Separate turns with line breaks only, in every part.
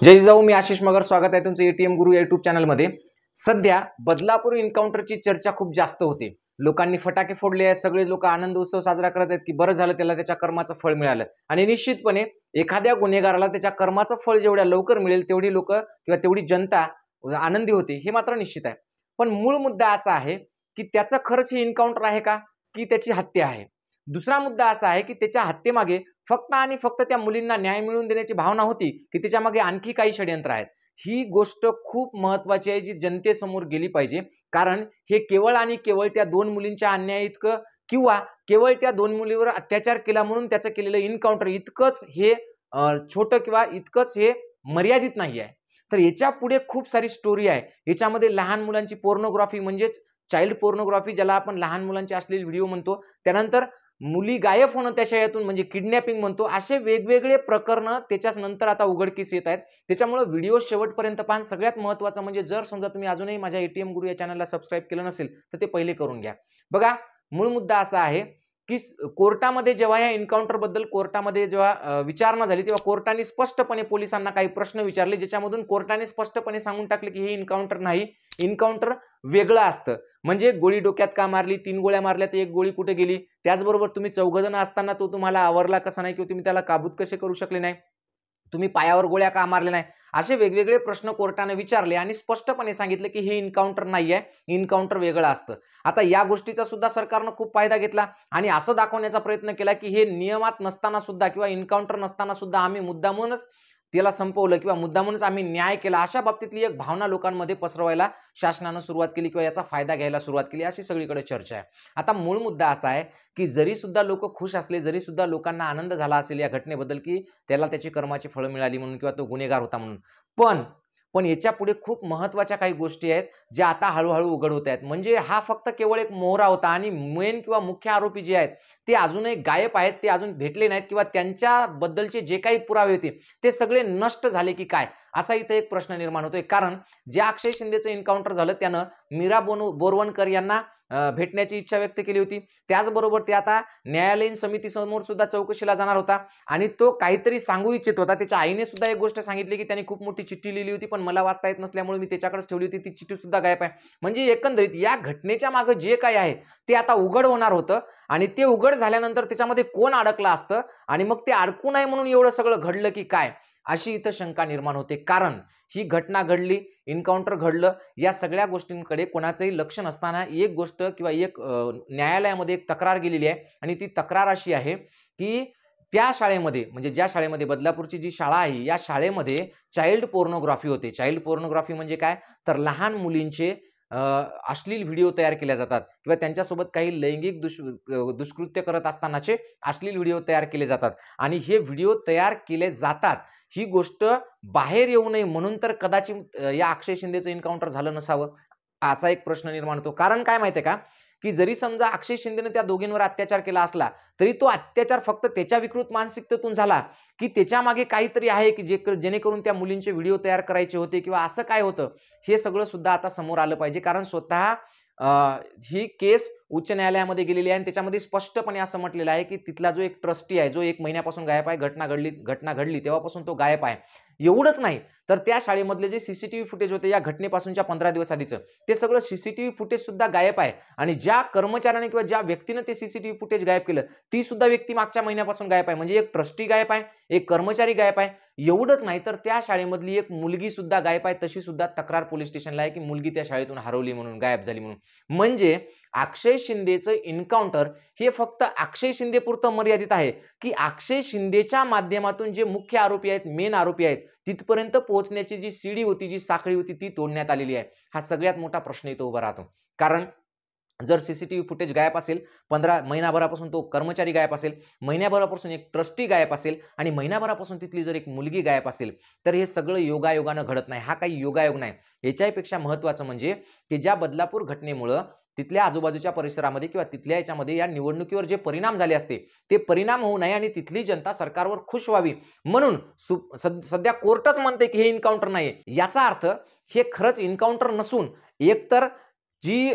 जय जिजाऊ, मी आशिष मगर, स्वागत आहे तुमचं एटीएम गुरु युट्यूब चॅनलमध्ये। सध्या बदलापूर एन्काउंटरची चर्चा खूप जास्त होते। लोकांनी फटाके फोडले आहेत, सगळे लोक आनंद उत्सव साजरा करत आहेत की बरं झालं त्याला त्याच्या कर्माचं फळ मिळालं। आणि निश्चितपणे एखाद्या गुन्हेगाराला त्याच्या कर्माचं फळ जेवढ्या लवकर मिळेल तेवढी लोक किंवा तेवढी जनता आनंदी होते, हे मात्र निश्चित आहे। पण मूळ मुद्दा असा आहे की त्याचं खरंच हे एन्काउंटर आहे का, की त्याची हत्या आहे? दुसरा मुद्दा असा आहे की त्याच्या हत्येमागे फक्त आणि फक्त त्या मुलींना न्याय मिळवून देण्याची भावना होती की त्याच्यामागे आणखी काही षडयंत्र आहेत? ही गोष्ट खूप महत्त्वाची आहे, जी जनतेसमोर गेली पाहिजे। कारण हे केवळ आणि केवळ त्या दोन मुलींच्या अन्याय इतकं किंवा केवळ त्या दोन मुलीवर अत्याचार केला म्हणून त्याचं केलेलं एन्काउंटर इतकंच हे छोटं किंवा इतकंच हे मर्यादित नाही आहे। तर याच्या पुढे खूप सारी स्टोरी आहे। याच्यामध्ये लहान मुलांची पोर्नोग्राफी म्हणजेच चाइल्ड पोर्नोग्राफी, ज्याला आपण लहान मुलांचे असलेले व्हिडिओ म्हणतो, त्यानंतर मुली गायब होणं त्या शाळेतून म्हणजे किडनॅपिंग म्हणतो, असे वेगवेगळे प्रकरण त्याच्याच नंतर आता उघडकीस येत आहेत। त्याच्यामुळे व्हिडिओ शेवटपर्यंत पाहणं सगळ्यात महत्त्वाचं। म्हणजे जर समजा तुम्ही अजूनही माझ्या एटीएम गुरु या चॅनलला सबस्क्राइब केलं नसेल तर ते पहिले करून घ्या। बघा, मूळ मुद्दा असा आहे की कोर्टामध्ये जेव्हा या एन्काउंटर बद्दल कोर्टामध्ये जेव्हा विचारणा झाली तेव्हा कोर्टाने स्पष्टपणे पोलिसांना काही प्रश्न विचारले, ज्याच्यामधून कोर्टाने स्पष्टपणे सांगून टाकले की हे एन्काउंटर नाही, एन्काउंटर वेगळं असतं। म्हणजे गोळी डोक्यात का मारली, 3 गोळ्या मारल्या तर 1 गोळी कुठे गेली, त्याचबरोबर तुम्ही 4 जण असताना तो तुम्हाला आवरला कसा नाही, किंवा तुम्ही त्याला काबूत कसे करू शकले नाही, तुम्ही पायावर गोळ्या का मारल्या नाही, असे वेगवेगळे प्रश्न कोर्टाने विचारले आणि स्पष्टपणे सांगितले की हे एन्काउंटर नाहीये, एन्काउंटर वेगळं असतं। आता या गोष्टीचा सुद्धा सरकारनं खूप फायदा घेतला आणि असं दाखवण्याचा प्रयत्न केला की हे नियमात नसताना सुद्धा किंवा एन्काउंटर नसताना सुद्धा आम्ही मुद्दामूनच त्याला संपवलं किंवा मुद्दामूनच आम्ही न्याय केला, अशा बाबतीतली एक भावना लोकांमध्ये पसरवायला शासनानं सुरुवात केली किंवा याचा फायदा घ्यायला सुरुवात केली, अशी सगळीकडे चर्चा आहे। आता मूळ मुद्दा असा आहे की जरी सुद्धा लोक खुश असले, जरी सुद्धा लोकांना आनंद झाला असेल या घटनेबद्दल की त्याला त्याची कर्माची फळं मिळाली म्हणून किंवा तो गुन्हेगार होता म्हणून, पण याच्या पुढे खूप महत्त्वाच्या काही गोष्टी आहेत ज्या आता हळूहळू उघड होत आहेत। म्हणजे हा फक्त केवळ एक मोहरा होता आणि मेन किंवा मुख्य आरोपी जे आहेत ते अजूनही गायब आहेत, ते अजून भेटले नाहीत किंवा त्यांच्याबद्दलचे जे काही पुरावे होते ते सगळे नष्ट झाले की काय, असा इथे एक प्रश्न निर्माण होतोय। कारण ज्या अक्षय शिंदेचं एन्काउंटर झालं त्यानं मीरा बोरवणकर यांना भेटण्याची इच्छा व्यक्त केली होती। त्याचबरोबर ते आता न्यायालयीन समितीसमोर सुद्धा चौकशीला जाणार होता आणि तो काहीतरी सांगू इच्छित होता। त्याच्या आईने सुद्धा एक गोष्ट सांगितली की त्याने खूप मोठी चिठ्ठी लिहिली होती, पण मला वाचता येत नसल्यामुळे मी त्याच्याकडेच ठेवली होती, ती चिठ्ठी सुद्धा गायब आहे। म्हणजे एकंदरीत या घटनेच्या मागे जे काही आहे ते आता उघड होणार होतं आणि ते उघड झाल्यानंतर त्याच्यामध्ये कोण अडकलं असतं आणि मग ते अडकू नये म्हणून एवढं सगळं घडलं की काय, अशी इथं शंका निर्माण होते। कारण ही घटना घडली, एन्काउंटर घडलं, या सगळ्या गोष्टींकडे कोणाचंही लक्ष नसताना एक गोष्ट किंवा एक न्यायालयामध्ये एक तक्रार गेलेली आहे आणि ती तक्रार अशी आहे की त्या शाळेमध्ये म्हणजे ज्या शाळेमध्ये बदलापूरची जी शाळा आहे या शाळेमध्ये चाइल्ड पोर्नोग्राफी होते। चाइल्ड पोर्नोग्राफी म्हणजे काय, तर लहान मुलींचे अश्लील व्हिडिओ तयार केले जातात किंवा त्यांच्यासोबत काही लैंगिक दुष्कृत्य करत असतानाचे अश्लील व्हिडिओ तयार केले जातात आणि हे व्हिडिओ तयार केले जातात, ही गोष्ट बाहेर येऊ नये म्हणून तर कदाचित या अक्षय शिंदेचं एन्काउंटर झालं नसावं, असा एक प्रश्न निर्माण होतो। कारण काय माहितीये का, की जरी समजा अक्षय शिंदेने त्या दोघींवर अत्याचार केला असला तरी तो अत्याचार फक्त त्याच्या विकृत मानसिकतेतून झाला की त्याच्या मागे काहीतरी आहे की जेणेकरून त्या मुलींचे व्हिडिओ तयार करायचे होते किंवा असं काय होतं, हे सगळं सुद्धा आता समोर आलं पाहिजे। कारण स्वतः ही केस उच्च न्यायालयामध्ये गेलेली आहे आणि त्याच्यामध्ये स्पष्टपणे असं म्हटलेलं आहे की तिथला जो एक ट्रस्टी आहे, जो 1 महिन्यापासून गायब आहे, घटना घडली तेव्हापासून तो गायब आहे। एवढंच नाही तर त्या शाळेमधले जे सीसीटीव्ही फुटेज होते या घटनेपासूनच्या 15 दिवस आधीचं, ते सगळं सीसीटीव्ही फुटेज सुद्धा गायब आहे आणि ज्या कर्मचाऱ्याने किंवा ज्या व्यक्तीने ते सीसीटीव्ही फुटेज गायब केलं ती सुद्धा व्यक्ती मागच्या महिन्यापासून गायब आहे। म्हणजे एक ट्रस्टी गायब आहे, एक कर्मचारी गायब आहे। एवढंच नाही तर त्या शाळेमधली एक मुलगी सुद्धा गायब आहे, तशी सुद्धा तक्रार पोलीस स्टेशनला आहे की मुलगी त्या शाळेतून हरवली म्हणून, गायब झाली म्हणून। म्हणजे अक्षय शिंदेचं एन्काउंटर हे फक्त अक्षय शिंदे पुरतं मर्यादित आहे की अक्षय शिंदेच्या माध्यमातून जे मुख्य आरोपी आहेत, मेन आरोपी आहेत, तिथपर्यंत पोहोचण्याची जी सीडी होती, जी साखळी होती, ती तोडण्यात आलेली आहे। हा सगळ्यात मोठा प्रश्न इथं उभा राहतो। कारण जर सीसीटीव्ही फुटेज गायब असेल, 15 महिनाभरापासून तो कर्मचारी गायब असेल, महिन्याभरापासून एक ट्रस्टी गायब असेल आणि महिनाभरापासून तिथली जर एक मुलगी गायब असेल, तर हे सगळं योगायोगानं घडत नाही। हा काही योगायोग नाही। याच्यापेक्षा महत्त्वाचं म्हणजे की ज्या बदलापूर घटनेमुळं तिथल्या आजूबाजूच्या परिसरामध्ये किंवा तिथल्या याच्यामध्ये या निवडणुकीवर जे परिणाम झाले असते ते परिणाम होऊ नये आणि तिथली जनता सरकारवर खुश व्हावी म्हणून सध्या कोर्टच म्हणते की हे एन्काउंटर नाहीये। याचा अर्थ हे खरंच एन्काउंटर नसून एकतर जी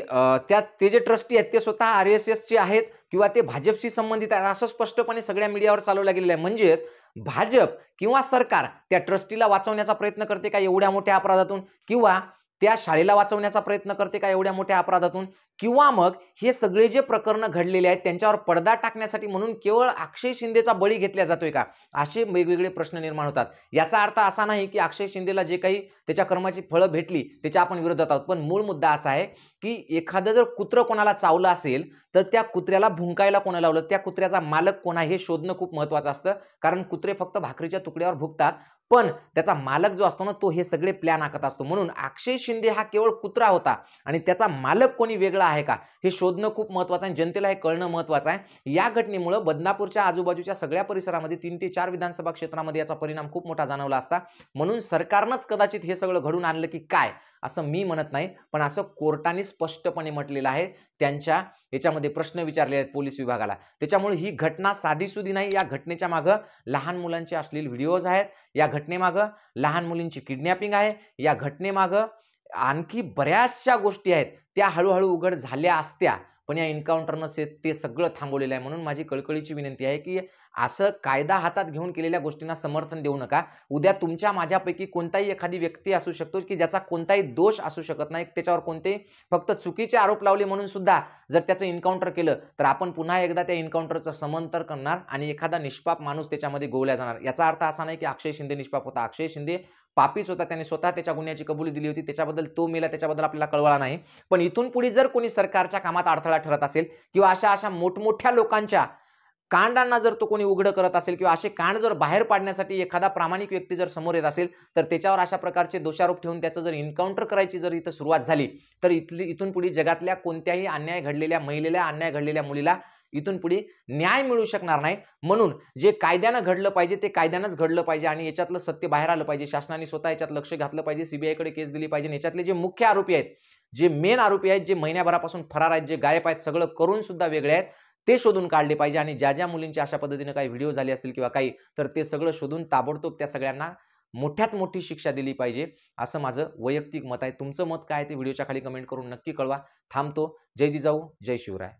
ते जे ट्रस्टी आहेत ते स्वतः आरएसएसचे आहेत किंवा ते भाजपशी संबंधित आहेत, असं स्पष्टपणे सगळ्या मीडियावर चालवलं गेलेलं आहे। म्हणजेच भाजप किंवा सरकार त्या ट्रस्टीला वाचवण्याचा प्रयत्न करते का एवढ्या मोठ्या अपराधातून, किंवा त्या शाळेला वाचवण्याचा प्रयत्न करते का एवढ्या मोठ्या अपराधातून, किंवा मग हे सगळे जे प्रकरण घडलेले आहेत त्यांच्यावर पडदा टाकण्यासाठी म्हणून केवळ अक्षय शिंदेचा बळी घेतला जातोय का, असे वेगवेगळे प्रश्न निर्माण होतात. याचा अर्थ असा नाही की अक्षय शिंदेला जे काही त्याच्या कर्माची फळं भेटली त्याच्या आपण विरोधात आहोत, पण मूळ मुद्दा असा आहे की एखादं जर कुत्रं कोणाला चावलं असेल तर त्या कुत्र्याला भुंकायला कोणा लावलं, त्या कुत्र्याचा मालक कोण आहे हे शोधणं खूप महत्त्वाचं असतं. कारण कुत्रे फक्त भाकरीच्या तुकड्यावर भुंकतात, पण त्याचा मालक जो असतो ना तो हे सगळे प्लॅन आखत असतो. म्हणून अक्षय शिंदे हा केवळ कुत्रा होता आणि त्याचा मालक कोणी वेगळा आहे का हे शोधणं खूप महत्त्वाचं आहे, जनतेला हे कळणं महत्त्वाचं आहे. या घटनेमुळे बदनापूरच्या आजूबाजूच्या सगळ्या परिसरामध्ये 3 ते 4 विधानसभा क्षेत्रामध्ये याचा परिणाम खूप मोठा जाणवला असता. म्हणून सरकारनंच कदाचित हे सगळं घडून आणलं की काय असं मी म्हणत नाही, पण असं कोर्टाने स्पष्टपणे म्हटलेलं आहे. त्यांच्या याच्यामध्ये प्रश्न विचारले आहेत पोलीस विभागाला. त्याच्यामुळे ही घटना साधीसुधी नाही. या घटनेच्या मागं लहान मुलांचे अश्लील व्हिडिओज आहेत, या घटनेमागं लहान मुलींची किडनॅपिंग आहे, या घटनेमागं आणखी बऱ्याचशा गोष्टी आहेत त्या हळूहळू उघड झाल्या असत्या, पण या एन्काउंटरनं ते सगळं थांबवलेलं आहे. म्हणून माझी कळकळीची विनंती आहे की असं कायदा हातात घेऊन केलेल्या गोष्टींना समर्थन देऊ नका. उद्या तुमच्या माझ्यापैकी कोणताही एखादी व्यक्ती असू शकतो की ज्याचा कोणताही दोष असू शकत नाही, त्याच्यावर कोणते फक्त चुकीचे आरोप लावले म्हणून सुद्धा जर त्याचं एन्काउंटर केलं तर आपण पुन्हा एकदा त्या एन्काउंटरचं समंतर करणार आणि एखादा निष्पाप माणूस त्याच्यामध्ये गोवला जाणार. याचा अर्थ असा नाही की अक्षय शिंदे निष्पाप होता. अक्षय शिंदे पापीच होता, त्याने स्वतः त्याच्या गुन्ह्याची कबुली दिली होती, त्याच्याबद्दल तो मेला त्याच्याबद्दल आपल्याला कळवळा नाही. पण इथून पुढे जर कोणी सरकारच्या कामात अडथळा ठरत असेल किंवा अशा मोठमोठ्या लोकांच्या कांडांना जर तो कोणी उघड करत असेल किंवा असे कांड जर बाहेर पाडण्यासाठी एखादा प्रामाणिक व्यक्ती जर समोर येत असेल तर त्याच्यावर अशा प्रकारचे दोषारोप ठेवून त्याचं जर एन्काउंटर करायची जर इथं सुरुवात झाली तर इथून पुढे जगातल्या कोणत्याही अन्याय घडलेल्या महिलेला, अन्याय घडलेल्या मुलीला इथून पुढे न्याय मिळू शकणार नाही. म्हणून जे कायद्यानं घडलं पाहिजे ते कायद्यानंच घडलं पाहिजे आणि याच्यातलं सत्य बाहेर आलं पाहिजे. शासनाने स्वतः याच्यात लक्ष घातलं पाहिजे, सीबीआयकडे केस दिली पाहिजे. याच्यातले जे मुख्य आरोपी आहेत, जे मेन आरोपी आहेत, जे महिन्याभरापासून फरार आहेत, जे गायब आहेत, सगळं करून सुद्धा वेगळे आहेत, ते शोधून काढले पाहिजे. आणि ज्या ज्या मुलींची अशा पद्धतीने काही व्हिडिओ झाले असतील किंवा काही, तर ते सगळं शोधून ताबडतोब त्या सगळ्यांना मोठ्यात मोठी शिक्षा दिली पाहिजे, असं माझं वैयक्तिक मत आहे. तुमचं मत काय ते व्हिडिओच्या खाली कमेंट करून नक्की कळवा. थांबतो. जय जिजाऊ, जय शिवराय.